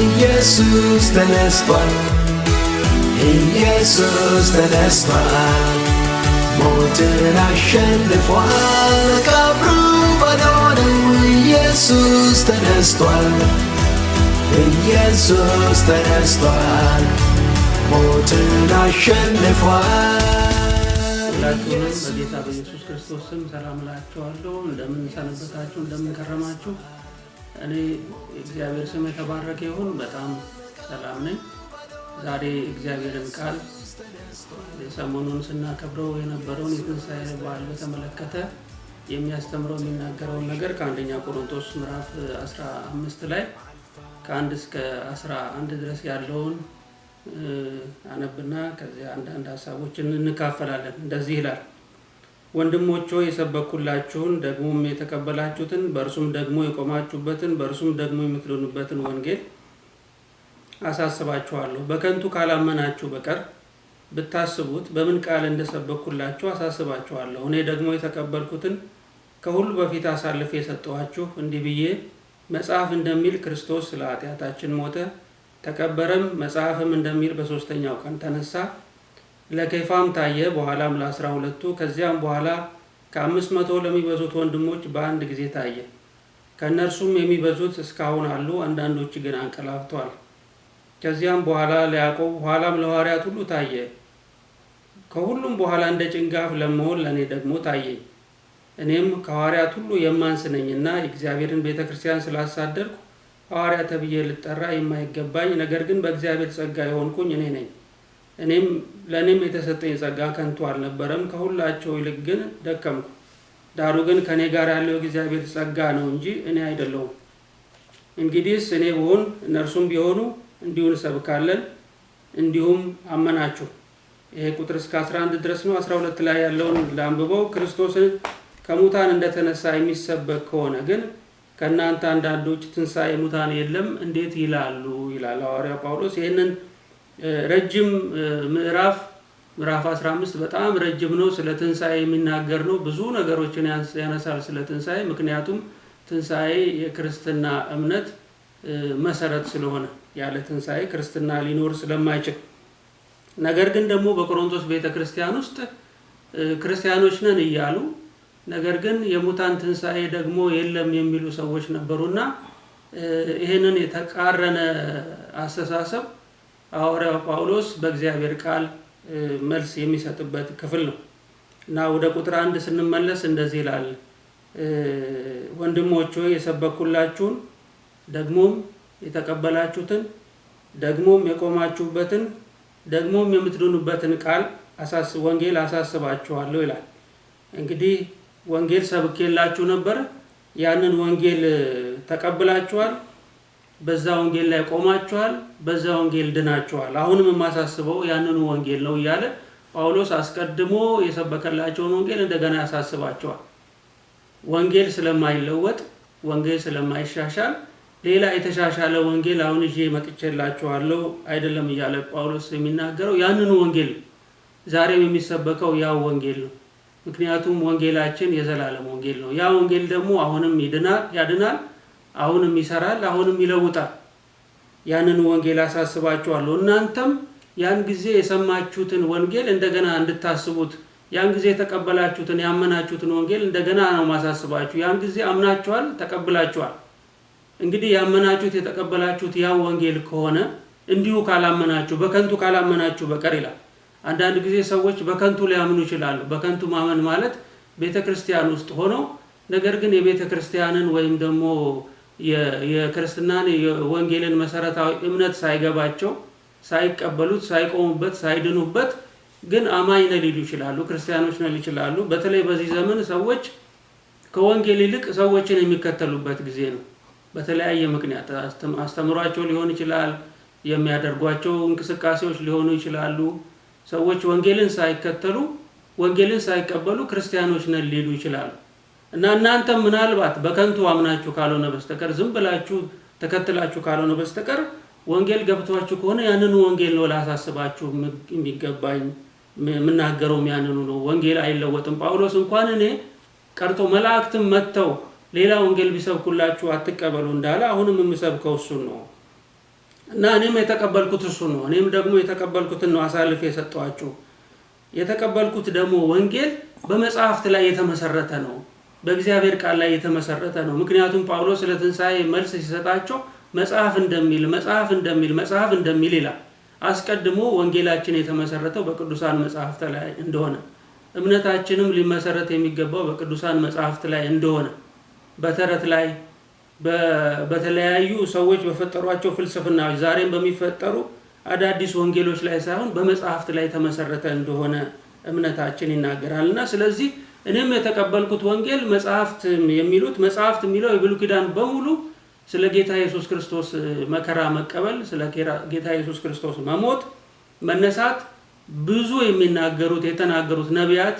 ኢየሱስ ተነስቷል ኢየሱስ ተነስቷል ሞትን አሸንፏል መቃብሩ ባዶ ነው ኢየሱስ ተነስቷል ኢየሱስ ተነስቷል ሞትን አሸንፏል ሁላችሁንም በጌታ በኢየሱስ ክርስቶስ ስም ሰላም እላችኋለሁ። እንደምን ሰነበታችሁ? እንደምን ከረማችሁ? እኔ እግዚአብሔር ስም የተባረከ ይሁን በጣም ሰላም ነኝ። ዛሬ እግዚአብሔርን ቃል ሰሞኑን ስናከብረው የነበረውን የትንሣኤ በዓል በተመለከተ የሚያስተምረው የሚናገረውን ነገር ከአንደኛ ቆሮንቶስ ምዕራፍ 15 ላይ ከ1 እስከ 11 ድረስ ያለውን አነብና ከዚያ አንዳንድ ሐሳቦችን እንካፈላለን። እንደዚህ ይላል። ወንድሞች ሆይ የሰበኩላችሁን ደግሞም የተቀበላችሁትን በእርሱም ደግሞ የቆማችሁበትን በእርሱም ደግሞ የምትድኑበትን ወንጌል አሳስባችኋለሁ። በከንቱ ካላመናችሁ በቀር ብታስቡት በምን ቃል እንደሰበኩላችሁ አሳስባችኋለሁ። እኔ ደግሞ የተቀበልኩትን ከሁሉ በፊት አሳልፌ የሰጠኋችሁ እንዲህ ብዬ መጽሐፍ እንደሚል ክርስቶስ ስለ ኃጢአታችን ሞተ ተቀበረም፣ መጽሐፍም እንደሚል በሶስተኛው ቀን ተነሳ፣ ለኬፋም ታየ፣ በኋላም ለ12ቱ፣ ከዚያም በኋላ ከ500 ለሚበዙት ወንድሞች በአንድ ጊዜ ታየ። ከእነርሱም የሚበዙት እስካሁን አሉ፣ አንዳንዶች ግን አንቀላፍተዋል። ከዚያም በኋላ ለያዕቆብ ኋላም ለሐዋርያት ሁሉ ታየ። ከሁሉም በኋላ እንደ ጭንጋፍ ለመሆን ለእኔ ደግሞ ታየኝ። እኔም ከሐዋርያት ሁሉ የማንስ ነኝና የእግዚአብሔርን ቤተ ክርስቲያን ስላሳደድኩ ሐዋርያ ተብዬ ልጠራ የማይገባኝ ነገር ግን በእግዚአብሔር ጸጋ የሆንኩኝ እኔ ነኝ። ለእኔም የተሰጠኝ ጸጋ ከንቱ አልነበረም፣ ከሁላቸው ይልቅ ግን ደከምኩ። ዳሩ ግን ከእኔ ጋር ያለው እግዚአብሔር ጸጋ ነው እንጂ እኔ አይደለሁም። እንግዲህስ እኔ ብሆን እነርሱም ቢሆኑ እንዲሁ እንሰብካለን፣ እንዲሁም አመናችሁ። ይሄ ቁጥር እስከ 11 ድረስ ነው። 12 ላይ ያለውን ላንብበው። ክርስቶስን ከሙታን እንደተነሳ የሚሰበክ ከሆነ ግን ከእናንተ አንዳንዶች ትንሣኤ ሙታን የለም እንዴት ይላሉ ይላል ሐዋርያ ጳውሎስ። ይህንን ረጅም ምዕራፍ 15 በጣም ረጅም ነው። ስለ ትንሣኤ የሚናገር ነው። ብዙ ነገሮችን ያነሳል ስለ ትንሣኤ። ምክንያቱም ትንሣኤ የክርስትና እምነት መሰረት ስለሆነ ያለ ትንሣኤ ክርስትና ሊኖር ስለማይችል። ነገር ግን ደግሞ በቆሮንቶስ ቤተክርስቲያን ውስጥ ክርስቲያኖች ነን እያሉ ነገር ግን የሙታን ትንሣኤ ደግሞ የለም የሚሉ ሰዎች ነበሩና ይሄንን የተቃረነ አስተሳሰብ ሐዋርያው ጳውሎስ በእግዚአብሔር ቃል መልስ የሚሰጥበት ክፍል ነው እና ወደ ቁጥር 1 ስንመለስ እንደዚህ ይላል። ወንድሞች ሆይ የሰበኩላችሁን ደግሞም የተቀበላችሁትን ደግሞም የቆማችሁበትን ደግሞም የምትድኑበትን ቃል ወንጌል አሳስባችኋለሁ ይላል። እንግዲህ ወንጌል ሰብኬላችሁ ነበር። ያንን ወንጌል ተቀብላችኋል፣ በዛ ወንጌል ላይ ቆማችኋል፣ በዛ ወንጌል ድናችኋል። አሁንም የማሳስበው ያንኑ ወንጌል ነው እያለ ጳውሎስ አስቀድሞ የሰበከላቸውን ወንጌል እንደገና ያሳስባቸዋል። ወንጌል ስለማይለወጥ፣ ወንጌል ስለማይሻሻል ሌላ የተሻሻለ ወንጌል አሁን ይዤ መጥቼላችኋለሁ አይደለም እያለ ጳውሎስ የሚናገረው ያንኑ ወንጌል ዛሬም የሚሰበከው ያው ወንጌል ነው። ምክንያቱም ወንጌላችን የዘላለም ወንጌል ነው። ያ ወንጌል ደግሞ አሁንም ያድናል፣ አሁንም ይሰራል፣ አሁንም ይለውጣል። ያንኑ ወንጌል አሳስባችኋለሁ። እናንተም ያን ጊዜ የሰማችሁትን ወንጌል እንደገና እንድታስቡት፣ ያን ጊዜ የተቀበላችሁትን ያመናችሁትን ወንጌል እንደገና ነው ማሳስባችሁ። ያን ጊዜ አምናችኋል፣ ተቀብላችኋል። እንግዲህ ያመናችሁት የተቀበላችሁት ያው ወንጌል ከሆነ እንዲሁ ካላመናችሁ በከንቱ ካላመናችሁ በቀር ይላል። አንዳንድ ጊዜ ሰዎች በከንቱ ሊያምኑ ይችላሉ። በከንቱ ማመን ማለት ቤተክርስቲያን ውስጥ ሆነው ነገር ግን የቤተክርስቲያንን ወይም ደግሞ የክርስትናን የወንጌልን መሰረታዊ እምነት ሳይገባቸው ሳይቀበሉት ሳይቆሙበት ሳይድኑበት ግን አማኝ ነን ሊሉ ይችላሉ፣ ክርስቲያኖች ነን ይችላሉ። በተለይ በዚህ ዘመን ሰዎች ከወንጌል ይልቅ ሰዎችን የሚከተሉበት ጊዜ ነው። በተለያየ ምክንያት አስተምሯቸው ሊሆን ይችላል፣ የሚያደርጓቸው እንቅስቃሴዎች ሊሆኑ ይችላሉ። ሰዎች ወንጌልን ሳይከተሉ ወንጌልን ሳይቀበሉ ክርስቲያኖች ነን ሊሉ ይችላሉ። እና እናንተ ምናልባት በከንቱ አምናችሁ ካልሆነ በስተቀር ዝም ብላችሁ ተከትላችሁ ካልሆነ በስተቀር ወንጌል ገብቷችሁ ከሆነ ያንኑ ወንጌል ነው ላሳስባችሁ የሚገባኝ። የምናገረው ያንኑ ነው። ወንጌል አይለወጥም። ጳውሎስ እንኳን እኔ ቀርቶ መላእክትም መጥተው ሌላ ወንጌል ቢሰብኩላችሁ አትቀበሉ እንዳለ አሁንም የምሰብከው እሱን ነው። እና እኔም የተቀበልኩት እሱ ነው። እኔም ደግሞ የተቀበልኩትን ነው አሳልፌ የሰጠኋችሁ። የተቀበልኩት ደግሞ ወንጌል በመጽሐፍት ላይ የተመሰረተ ነው፣ በእግዚአብሔር ቃል ላይ የተመሰረተ ነው። ምክንያቱም ጳውሎስ ስለ ትንሣኤ መልስ ሲሰጣቸው መጽሐፍ እንደሚል ይላል። አስቀድሞ ወንጌላችን የተመሰረተው በቅዱሳን መጽሐፍት ላይ እንደሆነ፣ እምነታችንም ሊመሰረት የሚገባው በቅዱሳን መጽሐፍት ላይ እንደሆነ፣ በተረት ላይ በተለያዩ ሰዎች በፈጠሯቸው ፍልስፍናዎች ዛሬም በሚፈጠሩ አዳዲስ ወንጌሎች ላይ ሳይሆን በመጽሐፍት ላይ የተመሰረተ እንደሆነ እምነታችን ይናገራልና፣ ስለዚህ እኔም የተቀበልኩት ወንጌል መጽሐፍት የሚለው የብሉይ ኪዳን በሙሉ ስለ ጌታ ኢየሱስ ክርስቶስ መከራ መቀበል፣ ስለ ጌታ ኢየሱስ ክርስቶስ መሞት፣ መነሳት ብዙ የተናገሩት ነቢያት፣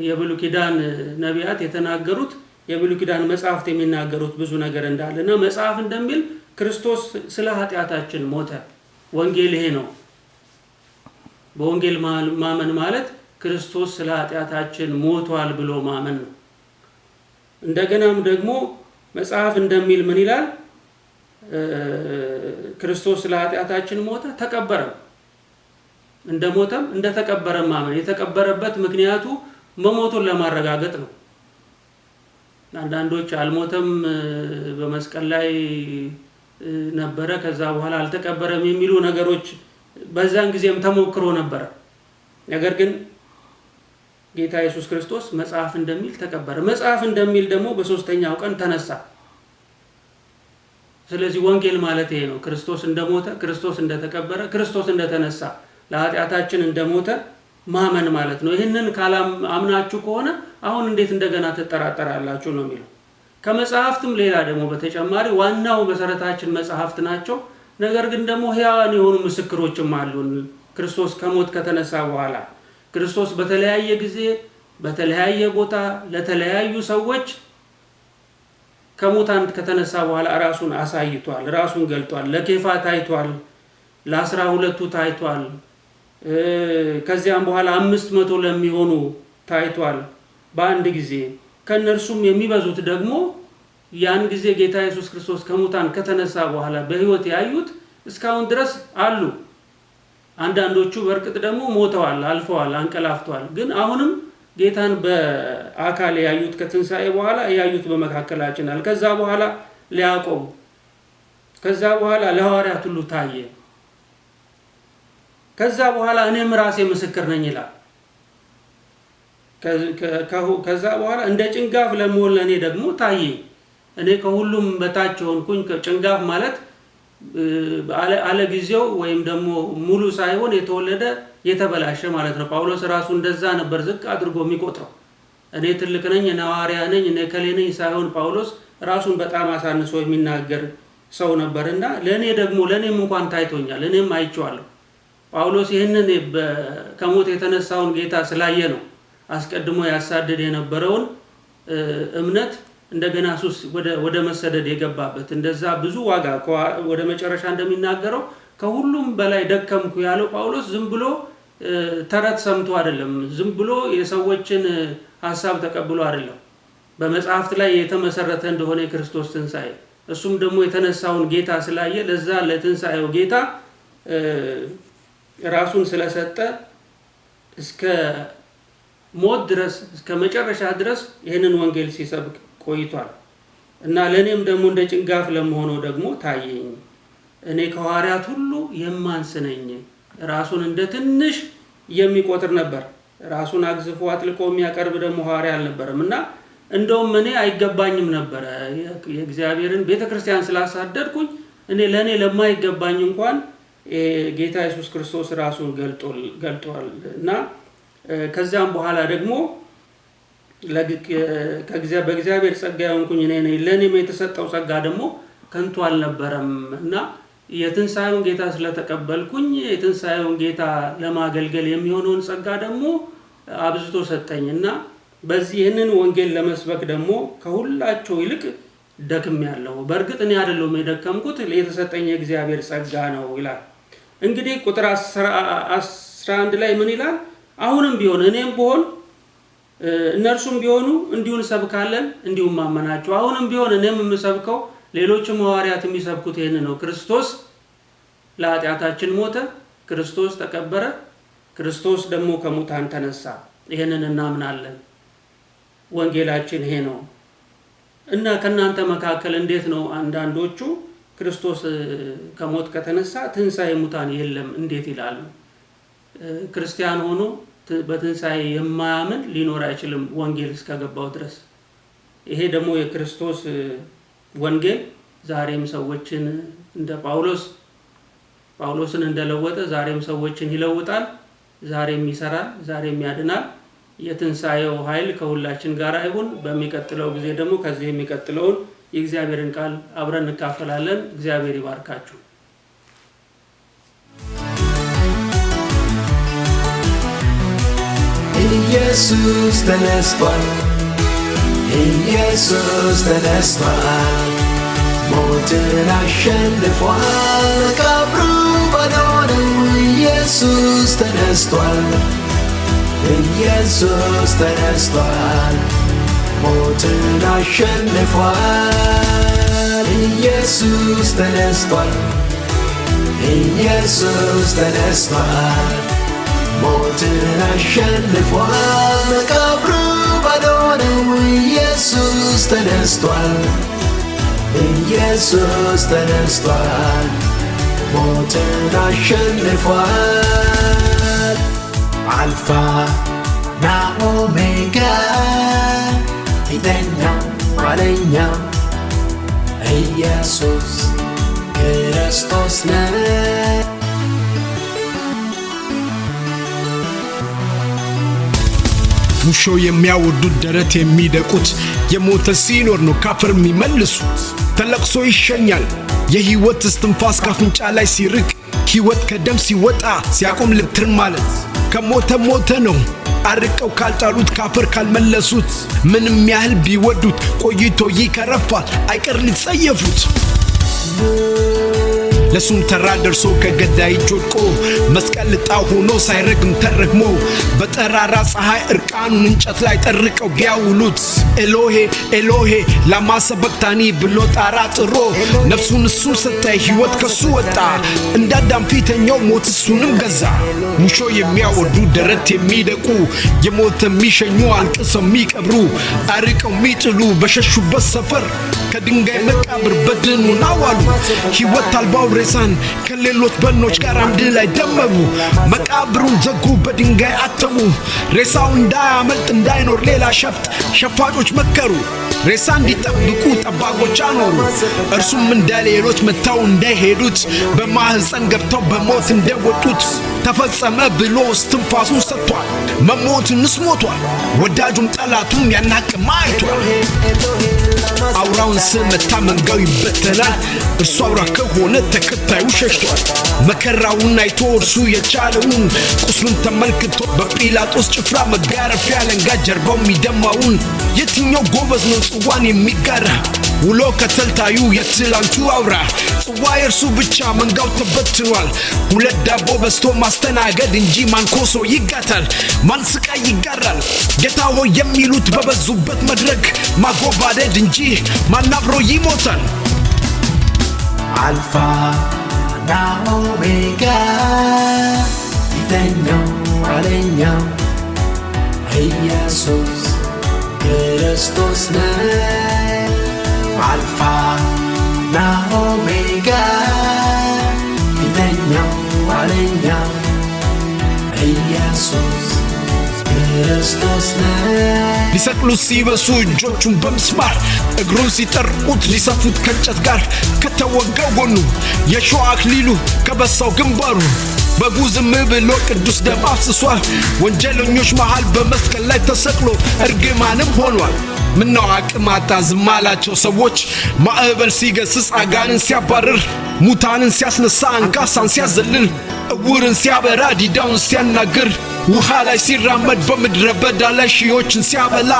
የብሉይ ኪዳን ነቢያት የተናገሩት፣ የብሉይ ኪዳን መጽሐፍት የሚናገሩት ብዙ ነገር እንዳለና መጽሐፍ እንደሚል ክርስቶስ ስለ ኃጢአታችን ሞተ። ወንጌል ይሄ ነው። በወንጌል ማመን ማለት ክርስቶስ ስለ ኃጢአታችን ሞቷል ብሎ ማመን ነው። እንደገናም ደግሞ መጽሐፍ እንደሚል ምን ይላል? ክርስቶስ ስለ ኃጢአታችን ሞተ፣ ተቀበረም። እንደሞተም እንደተቀበረም ማመን። የተቀበረበት ምክንያቱ መሞቱን ለማረጋገጥ ነው። አንዳንዶች አልሞተም፣ በመስቀል ላይ ነበረ፣ ከዛ በኋላ አልተቀበረም የሚሉ ነገሮች በዛን ጊዜም ተሞክሮ ነበረ። ነገር ግን ጌታ ኢየሱስ ክርስቶስ መጽሐፍ እንደሚል ተቀበረ፣ መጽሐፍ እንደሚል ደግሞ በሶስተኛው ቀን ተነሳ። ስለዚህ ወንጌል ማለት ይሄ ነው። ክርስቶስ እንደሞተ፣ ክርስቶስ እንደተቀበረ፣ ክርስቶስ እንደተነሳ፣ ለኃጢአታችን እንደሞተ ማመን ማለት ነው። ይህንን አምናችሁ ከሆነ አሁን እንዴት እንደገና ትጠራጠራላችሁ ነው የሚለው። ከመጽሐፍትም ሌላ ደግሞ በተጨማሪ ዋናው መሰረታችን መጽሐፍት ናቸው። ነገር ግን ደግሞ ሕያዋን የሆኑ ምስክሮችም አሉን። ክርስቶስ ከሞት ከተነሳ በኋላ ክርስቶስ በተለያየ ጊዜ በተለያየ ቦታ ለተለያዩ ሰዎች ከሙታን ከተነሳ በኋላ ራሱን አሳይቷል፣ ራሱን ገልጧል። ለኬፋ ታይቷል፣ ለ12ቱ ታይቷል። ከዚያም በኋላ 500 ለሚሆኑ ታይቷል በአንድ ጊዜ። ከነርሱም የሚበዙት ደግሞ ያን ጊዜ ጌታ ኢየሱስ ክርስቶስ ከሙታን ከተነሳ በኋላ በሕይወት ያዩት እስካሁን ድረስ አሉ። አንዳንዶቹ በእርግጥ ደግሞ ሞተዋል፣ አልፈዋል፣ አንቀላፍተዋል። ግን አሁንም ጌታን በአካል ያዩት ከትንሣኤ በኋላ ያዩት በመካከላችን አለ። ከዛ በኋላ ለያዕቆብ፣ ከዛ በኋላ ለሐዋርያት ሁሉ ታየ። ከዛ በኋላ እኔም ራሴ ምስክር ነኝ ይላል። ከዛ በኋላ እንደ ጭንጋፍ ለመሆን ለእኔ ደግሞ ታየ። እኔ ከሁሉም በታች ሆንኩኝ። ጭንጋፍ ማለት አለ ጊዜው ወይም ደግሞ ሙሉ ሳይሆን የተወለደ የተበላሸ ማለት ነው። ጳውሎስ ራሱ እንደዛ ነበር ዝቅ አድርጎ የሚቆጥረው። እኔ ትልቅ ነኝ፣ እኔ ሐዋርያ ነኝ፣ እኔ ከሌ ነኝ ሳይሆን ጳውሎስ ራሱን በጣም አሳንሶ የሚናገር ሰው ነበርና ለእኔም እንኳን ታይቶኛል፣ እኔም አይቼዋለሁ። ጳውሎስ ይህንን ከሞት የተነሳውን ጌታ ስላየ ነው አስቀድሞ ያሳድድ የነበረውን እምነት እንደገና ሱስ ወደ መሰደድ የገባበት። እንደዛ ብዙ ዋጋ ወደ መጨረሻ እንደሚናገረው ከሁሉም በላይ ደከምኩ ያለው ጳውሎስ ዝም ብሎ ተረት ሰምቶ አይደለም፣ ዝም ብሎ የሰዎችን ሐሳብ ተቀብሎ አይደለም። በመጽሐፍት ላይ የተመሰረተ እንደሆነ የክርስቶስ ትንሣኤ፣ እሱም ደግሞ የተነሳውን ጌታ ስላየ ለዛ ለትንሣኤው ጌታ ራሱን ስለሰጠ እስከ ሞት ድረስ እስከ መጨረሻ ድረስ ይህንን ወንጌል ሲሰብክ ቆይቷል። እና ለእኔም ደግሞ እንደ ጭንጋፍ ለመሆነው ደግሞ ታየኝ። እኔ ከሐዋርያት ሁሉ የማንስ ነኝ። ራሱን እንደ ትንሽ የሚቆጥር ነበር። ራሱን አግዝፎ አጥልቆ የሚያቀርብ ደግሞ ሐዋርያ አልነበረም። እና እንደውም እኔ አይገባኝም ነበረ የእግዚአብሔርን ቤተክርስቲያን ስላሳደድኩኝ ለእኔ ለማይገባኝ እንኳን ጌታ ኢየሱስ ክርስቶስ ራሱን ገልጧል። እና ከዚያም በኋላ ደግሞ በእግዚአብሔር ጸጋ የሆንኩኝ እኔ ነኝ። ለእኔም የተሰጠው ጸጋ ደግሞ ከንቱ አልነበረም። እና የትንሣኤውን ጌታ ስለተቀበልኩኝ የትንሣኤውን ጌታ ለማገልገል የሚሆነውን ጸጋ ደግሞ አብዝቶ ሰጠኝ። እና በዚህ ይህንን ወንጌል ለመስበክ ደግሞ ከሁላቸው ይልቅ ደክሜያለሁ። በእርግጥ እኔ አይደለሁም የደከምኩት፣ የተሰጠኝ የእግዚአብሔር ጸጋ ነው ይላል። እንግዲህ ቁጥር 11 ላይ ምን ይላል? አሁንም ቢሆን እኔም ብሆን እነርሱም ቢሆኑ እንዲሁ እንሰብካለን፣ እንዲሁም ማመናቸው። አሁንም ቢሆን እኔም የምሰብከው ሌሎችም ሐዋርያት የሚሰብኩት ይሄን ነው። ክርስቶስ ለኃጢአታችን ሞተ፣ ክርስቶስ ተቀበረ፣ ክርስቶስ ደግሞ ከሙታን ተነሳ። ይሄንን እናምናለን። ወንጌላችን ይሄ ነው። እና ከናንተ መካከል እንዴት ነው አንዳንዶቹ ክርስቶስ ከሞት ከተነሳ ትንሣኤ ሙታን የለም እንዴት ይላሉ? ክርስቲያን ሆኖ በትንሣኤ የማያምን ሊኖር አይችልም ወንጌል እስከገባው ድረስ። ይሄ ደግሞ የክርስቶስ ወንጌል ዛሬም ሰዎችን እንደ ጳውሎስን እንደለወጠ ዛሬም ሰዎችን ይለውጣል፣ ዛሬም ይሰራል፣ ዛሬም ያድናል። የትንሣኤው ኃይል ከሁላችን ጋር ይሁን። በሚቀጥለው ጊዜ ደግሞ ከዚህ የሚቀጥለውን የእግዚአብሔርን ቃል አብረን እንካፈላለን። እግዚአብሔር ይባርካችሁ። ኢየሱስ ተነስቷል፣ ኢየሱስ ተነስቷል፣ ሞትን አሸንፏል፣ መቃብሩ ባዶ ነው። ኢየሱስ ተነስቷል፣ ኢየሱስ ተነስቷል፣ ሞትን አሸንፏል። ኢየሱስ ተነስቷል፣ ኢየሱስ ተነስቷል፣ ሞትን አሸንፏል፣ መቃብሩ ባዶ ነው። ኢየሱስ ተነስቷል፣ ኢየሱስ ተነስቷል፣ ሞትን አሸንፏል። አልፋ እና ኦሜጋ ፊተኛው ኋለኛው ኢየሱስ ክርስቶስ ነው። ሙሾ የሚያወዱት ደረት የሚደቁት የሞተ ሲኖር ነው ካፈር የሚመልሱት። ተለቅሶ ይሸኛል የህይወት እስትንፋስ ካፍንጫ ላይ ሲርቅ፣ ህይወት ከደም ሲወጣ ሲያቆም ልትር ማለት ከሞተ ሞተ ነው። አርቀው ካልጣሉት ካፈር ካልመለሱት ምንም ያህል ቢወዱት ቆይቶ ይከረፋል አይቀር ሊጸየፉት። ለሱም ተራ ደርሶ ከገዳይ ጆድቆ መስቀል ዕጣ ሆኖ ሳይረግም ተረግሞ በጠራራ ፀሐይ እርቃኑን እንጨት ላይ ጠርቀው ቢያውሉት ኤሎሄ ኤሎሄ ላማ ሰበቅታኒ ብሎ ጣራ ጥሮ ነፍሱን እሱ ሰጠ ህይወት ከሱ ወጣ። እንዳዳም ፊተኛው ሞት እሱንም ገዛ። ሙሾ የሚያወዱ ደረት የሚደቁ የሞት የሚሸኙ አንቅሰው የሚቀብሩ አርቀው የሚጥሉ በሸሹበት ሰፈር ከድንጋይ መቃብር በድኑን አዋሉ። ህይወት አልባው ሬሳን ከሌሎች በኖች ጋር አንድ ላይ ደመሩ። መቃብሩን ዘጉ በድንጋይ አተሙ። ሬሳው እንዳያመልጥ እንዳይኖር ሌላ ሸፍጥ ሸፋጮች መከሩ። ሬሳ እንዲጠብቁ ጠባቆች አኖሩ። እርሱም እንደሌሎች መተው እንዳይሄዱት በማህፀን ገብተው በሞት እንደወጡት ተፈጸመ ብሎ እስትንፋሱን ሰጥቷል። መሞትንስ ሞቷል። ወዳጁም ጠላቱም ያናቅማ አይቷል። አውራውን ስመታ መንጋው ይበተናል። እርሱ አውራ ከሆነ ተከታዩ ሸሽቷል። መከራውን አይቶ እርሱ የቻለውን ቁስሉን ተመልክቶ በጲላጦስ ጭፍራ መጋረፊያ አለንጋ ጀርባው የሚደማውን የትኛው ጎበዝ ነው ጽዋን የሚጋራ? ውሎ ከተልታዩ የትላንቱ አውራ ጽዋ የእርሱ ብቻ መንጋው ተበትኗል። ሁለት ዳቦ በስቶ ማስተናገድ እንጂ ማን ኮሶ ይጋታል? ማን ስቃይ ይጋራል? ጌታ ሆይ የሚሉት በበዙበት መድረክ ማጎባደድ እንጂ ማን አብሮ ይሞታል? አልፋ እና ኦሜጋ ፊተኛው ኋለኛው ኢየሱስ ክርስቶስ ነው። አልፋ እና ኦሜጋ ፊተኛው ኋለኛው ኢየሱስ ክርስቶስ ነው። ሊሰቅሉት ሲበሱ እጆቹን በምስማር እግሩን ሲጠርቁት ሊሰፉት ከእንጨት ጋር ከተወጋው ጎኑ የሾህ አክሊሉ ከበሳው ግንባሩ በጉ ዝም ብሎ ቅዱስ ደም አፍስሷል። ወንጀለኞች መሃል በመስቀል ላይ ተሰቅሎ እርግማንም ሆኗል። ምነው አቅም አጣ ዝም አላቸው ሰዎች። ማዕበል ሲገስጽ አጋንን ሲያባርር ሙታንን ሲያስነሳ አንካሳን ሲያዘልል እውርን ሲያበራ ዲዳውን ሲያናግር ውሃ ላይ ሲራመድ በምድረ በዳ ላይ ሺዎችን ሲያበላ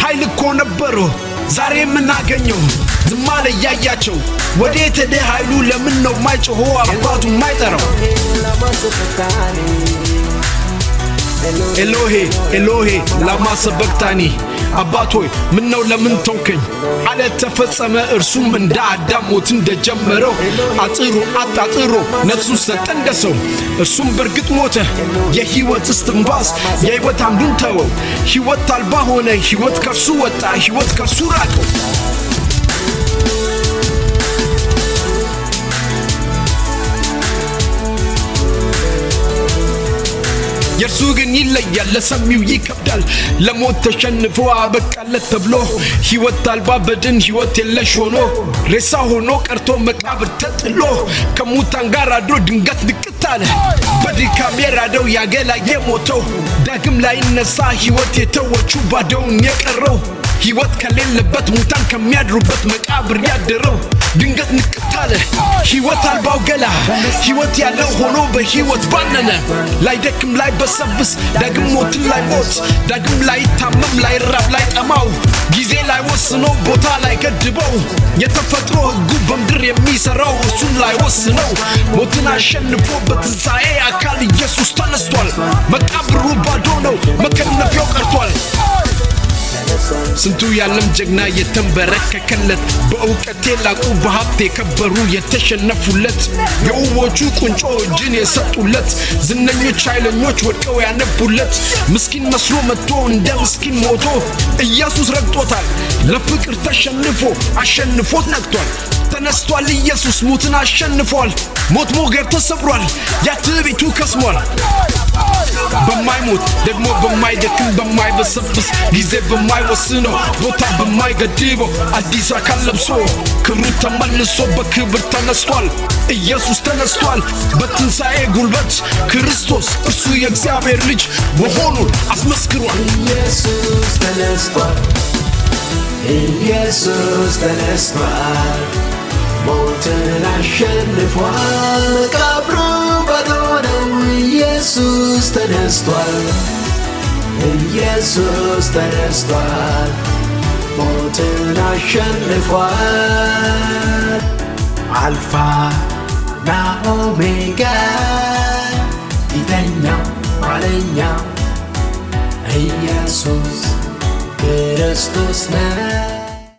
ኃይል እኮ ነበረው ዛሬ የምናገኘው። ዝም አለ እያያቸው ወዴት ሄደ ኃይሉ? ለምን ነው ማይጮኸው አባቱ ማይጠራው? ኤሎሄ ኤሎሄ ላማ ሰበቅታኒ አባት ሆይ ምነው ለምን ተውከኝ አለ ተፈጸመ እርሱም እንደ አዳም ሞት እንደጀመረው አጥሮ አጣጥሮ ነፍሱን ሰጠ እንደ ሰው እርሱም በርግጥ ሞተ የሕይወት እስትንፋስ የሕይወት አምዱን ተወው ሕይወት አልባ ሆነ ሕይወት ከርሱ ወጣ ሕይወት ከርሱ ራቀው የርሱ ግን ይለያል ለሰሚው ይከብዳል ለሞት ተሸንፎ አበቃለት ተብሎ ሕይወት አልባ በድን ሕይወት የለሽ ሆኖ ሬሳ ሆኖ ቀርቶ መቃብር ተጥሎ ከሙታን ጋር አድሮ ድንገት ንቅት አለ በድካም የራደው ያገላ የሞተው ዳግም ላይ ነሳ ሕይወት የተወችው ባዶውን የቀረው ሕይወት ከሌለበት ሙታን ከሚያድሩበት መቃብር ያደረው ድንገት ንቅት አለ ሕይወት አልባው ገላ ሕይወት ያለው ሆኖ በሕይወት ባነነ ላይ ደክም ላይ በሰብስ ዳግም ሞትን ላይ ሞት ዳግም ላይ ታመም ላይ ራብ ላይ ጠማው ጊዜ ላይ ወስኖ ቦታ ላይ ገድበው የተፈጥሮ ሕጉ በምድር የሚሰራው እሱን ላይ ወስነው ሞትን አሸንፎ በትንሣኤ አካል ኢየሱስ ተነስቷል መቃብሩ ባዶ ነው መከነፊያው ቀርቷል ስንቱ ያለም ጀግና የተንበረከከለት በእውቀት የላቁ በሀብት የከበሩ የተሸነፉለት የውቦቹ ቁንጮ እጅን የሰጡለት ዝነኞች ኃይለኞች ወድቀው ያነቡለት ምስኪን መስሎ መጥቶ እንደ ምስኪን ሞቶ ኢየሱስ ረግጦታል ለፍቅር ተሸንፎ አሸንፎት ነግቷል ተነስቷል ኢየሱስ ሞትን አሸንፏል ሞት ሞገር ተሰብሯል ያትዕቢቱ ከስሟል በማይሞት ደግሞ በማይደክም በማይበሰብስ ጊዜ በማይወስነው ቦታ በማይገድበው አዲስ አካል ለብሶ ክብሩ ተመልሶ በክብር ተነስቷል ኢየሱስ ተነስቷል በትንሣኤ ጉልበት ክርስቶስ እርሱ የእግዚአብሔር ልጅ መሆኑን አስመስክሯል ኢየሱስ ተነስቷል ኢየሱስ ተነስቷል ሞትን አሸንፏል መቃብሩ ባዶ ነው ኢየሱስ ተነስቷል ኢየሱስ ተነስቷል ሞትን አሸንፏል አልፋ እና ኦሜጋ ፊተኛው ኋለኛው ኢየሱስ ክርስቶስ ነው